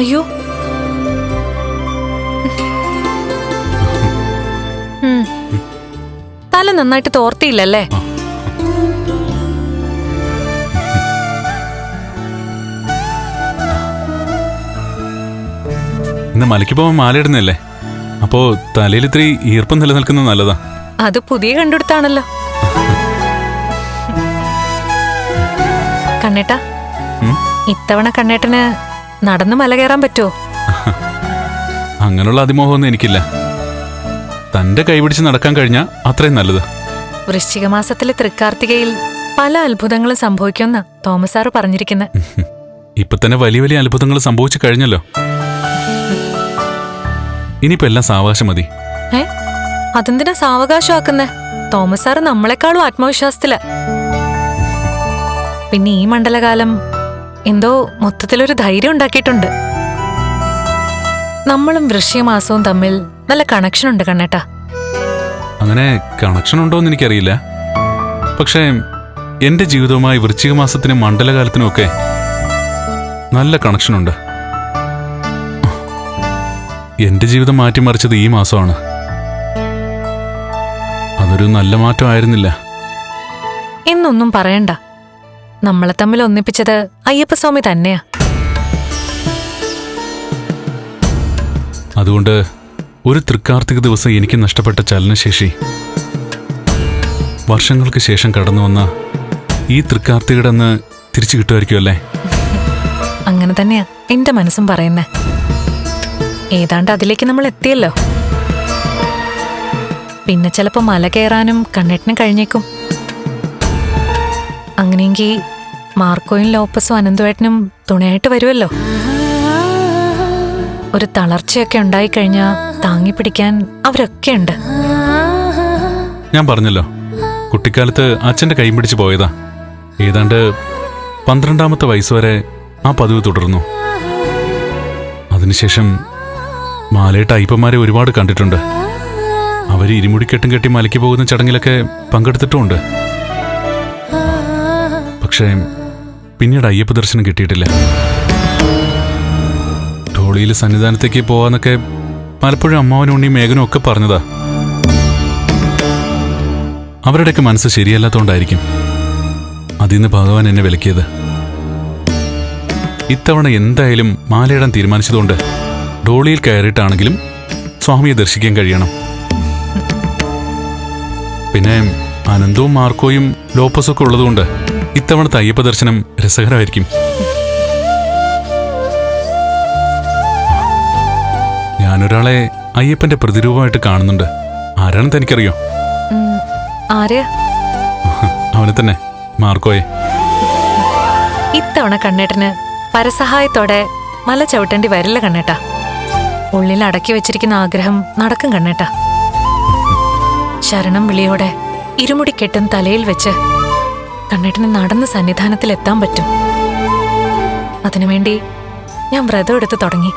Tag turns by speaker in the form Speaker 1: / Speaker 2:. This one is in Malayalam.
Speaker 1: അയ്യോ, തല നന്നായിട്ട് തോർത്തിയില്ലല്ലേ?
Speaker 2: ഇന്ന് മലയ്ക്ക് പോവാൻ മാലയിടുന്നല്ലേ, അപ്പോ തലയിൽ ഇത്തിരി ഈർപ്പം നിലനിൽക്കുന്നത് നല്ലതാ.
Speaker 1: അത് പുതിയ കണ്ടെടുത്താണല്ലോ. കണ്ണേട്ടാ, ഇത്തവണ കണ്ണേട്ടന് നടന്നു മല കയറാൻ പറ്റുമോ?
Speaker 2: അങ്ങനെയുള്ള അതിമോഹമൊന്നും എനിക്കില്ല. തന്റെ കൈപിടിച്ച് നടക്കാൻ കഴിഞ്ഞാ അത്രയും നല്ലത്.
Speaker 1: വൃശ്ചിക മാസത്തിലെ തൃക്കാർത്തികയിൽ പല അത്ഭുതങ്ങളും സംഭവിക്കുമെന്നാ തോമസ് സാറ് പറഞ്ഞിരിക്കുന്നത്.
Speaker 2: ഇപ്പൊ തന്നെ വലിയ വലിയ അത്ഭുതങ്ങൾ സംഭവിച്ചു കഴിഞ്ഞല്ലോ. ഇനിയിപ്പോ എല്ലാം സാവകാശം മതി.
Speaker 1: അതെന്തിനാ സാവകാശമാക്കുന്നേ? തോമസ് സാറ് നമ്മളെക്കാളും ആത്മവിശ്വാസത്തില. പിന്നെ ഈ മണ്ഡലകാലം എന്തോ മൊത്തത്തിലൊരു ധൈര്യം ഉണ്ടാക്കിയിട്ടുണ്ട്. നമ്മളും വൃശ്ചിക മാസവും തമ്മിൽ നല്ല കണക്ഷൻ ഉണ്ട് കണ്ണേട്ടാ.
Speaker 2: അങ്ങനെ കണക്ഷൻ ഉണ്ടോന്ന് എനിക്കറിയില്ല. പക്ഷേ എന്റെ ജീവിതവുമായി വൃശ്ചിക മാസത്തിനും മണ്ഡലകാലത്തിനും ഒക്കെ നല്ല കണക്ഷനുണ്ട്. എന്റെ ജീവിതം മാറ്റിമറിച്ചത് ഈ മാസമാണ്. അതൊരു നല്ല മാറ്റം ആയിരുന്നില്ല
Speaker 1: എന്നൊന്നും പറയണ്ട. നമ്മളെ തമ്മിൽ ഒന്നിപ്പിച്ചത് അയ്യപ്പസ്വാമി തന്നെയാ.
Speaker 2: അതുകൊണ്ട് ഒരു തൃക്കാർത്തിക ദിവസം എനിക്ക് നഷ്ടപ്പെട്ട ചലനശേഷി വർഷങ്ങൾക്ക് ശേഷം കടന്നു വന്ന ഈ തൃക്കാർത്തികയുടെ അന്ന് തിരിച്ചു കിട്ടുമായിരിക്കുമല്ലേ?
Speaker 1: അങ്ങനെ തന്നെയാ എന്റെ മനസ്സും പറയുന്നേ. ഏതാണ്ട് അതിലേക്ക് നമ്മൾ എത്തിയല്ലോ. പിന്നെ ചിലപ്പോ മല കയറാനും കണ്ണേട്ടിനും കഴിഞ്ഞേക്കും. അങ്ങനെയെങ്കിൽ മാർക്കോയും ലോപ്പസും അനന്തുവേട്ടനും തുണയായിട്ട് വരുമല്ലോ. ഒരു തളർച്ചയൊക്കെ ഉണ്ടായിക്കഴിഞ്ഞാൽ താങ്ങിപ്പിടിക്കാൻ അവരൊക്കെ ഉണ്ട്.
Speaker 2: ഞാൻ പറഞ്ഞല്ലോ, കുട്ടിക്കാലത്ത് അച്ഛന്റെ കൈ പിടിച്ച് പോയതാ. ഏതാണ്ട് 12ാമത്തെ വയസ്സുവരെ ആ പതിവ് തുടർന്നു. അതിനുശേഷം മാലയിട്ട് അയ്യപ്പന്മാരെ ഒരുപാട് കണ്ടിട്ടുണ്ട്. അവർ ഇരുമുടിക്കെട്ടും കെട്ടി മലയ്ക്ക് പോകുന്ന ചടങ്ങിലൊക്കെ പങ്കെടുത്തിട്ടുമുണ്ട്. പക്ഷേ പിന്നീട് അയ്യപ്പ ദർശനം കിട്ടിയിട്ടില്ല. ധോളിയിൽ സന്നിധാനത്തേക്ക് പോവാന്നൊക്കെ പലപ്പോഴും അമ്മാവനും ഉണ്ണിയും മേഘനും ഒക്കെ പറഞ്ഞതാ. അവരുടെയൊക്കെ മനസ്സ് ശരിയല്ലാത്തോണ്ടായിരിക്കും അതിന്ന് ഭഗവാൻ എന്നെ വിലക്കിയത്. ഇത്തവണ എന്തായാലും മാലയിടാൻ തീരുമാനിച്ചതുകൊണ്ട് ധോളിയിൽ കയറിയിട്ടാണെങ്കിലും സ്വാമിയെ ദർശിക്കാൻ കഴിയണം. പിന്നെ അനന്തവും മാർക്കോയും ലോപ്പസും ഒക്കെ ഉള്ളതുകൊണ്ട് ഇത്തവണത്തെ അയ്യപ്പ ദർശനം രസകരമായിരിക്കും. ഞാനൊരാളെ അയ്യപ്പന്റെ പ്രതിരൂപമായിട്ട് കാണുന്നുണ്ട്. ആരാണെന്ന് തനിക്കറിയോ? അവനെ തന്നെ, മാർക്കോയെ.
Speaker 1: ഇത്തവണ കണ്ണേട്ടന് പരസഹായത്തോടെ മല ചവിട്ടേണ്ടി വരില്ല കണ്ണേട്ടാ. ഉള്ളിൽ അടക്കി വെച്ചിരിക്കുന്ന ആഗ്രഹം നടക്കും കണ്ണേട്ടാ. ശരണം വിളിയോടെ ഇരുമുടിക്കെട്ടും തലയിൽ വെച്ച് കണ്ണേട്ടന് നടന്ന് സന്നിധാനത്തിൽ എത്താൻ പറ്റും. അതിനുവേണ്ടി ഞാൻ വ്രതം എടുത്ത് തുടങ്ങി.